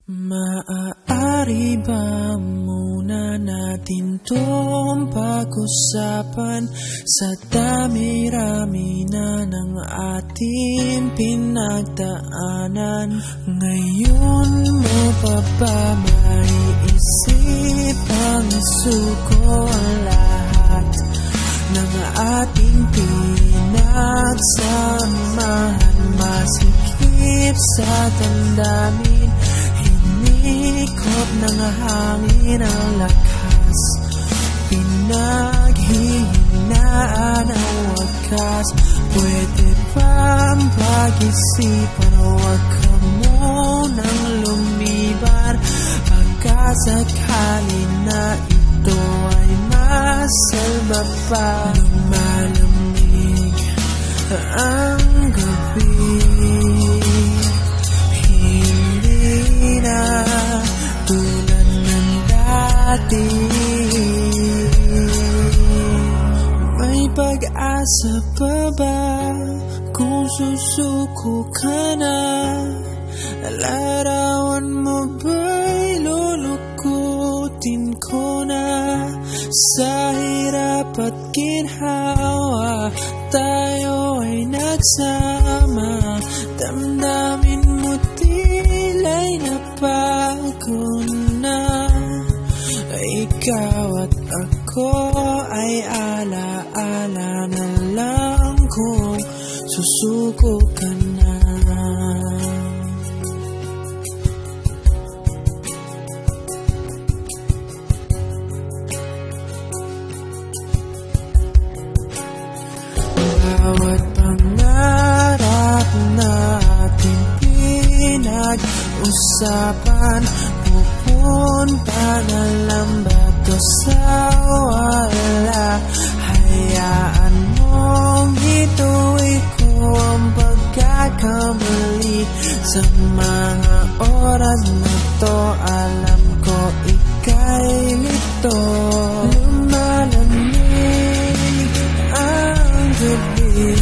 Maaari ba muna natin tong pag-usapan sa dami-rami na ng ating pinagdaanan? Ngayon mo pa ba maiisip ang isuko ang lahat ng ating pinagsamahan? Masikip sa damdamin, ikot ng hangin ang lakas, pinaghihinaan ang wakas. Pwede bang pag-isipan, huwag ka munang lumibar, pagkasakali na ito ay masalba pa. Lumalamig ang gabi, tulad ng dati. May pag-asa pa ba kung susuko ka na? Larawan mo ba'y lulukutin ko na? Sa hirap at ginhawa tayo ay nagsama, damdamin mo tila'y nabago na. Ikaw at ako ay ala-ala na lang kung susuko ka na. Bawat pangarap natin pinag-usapan, pupunta na lang ba ito sa wala? Hayaan mong ituwi ko ang pagkakamali sa mga oras na to. Alam ko ika'y lito. Lumalamig ang gabi,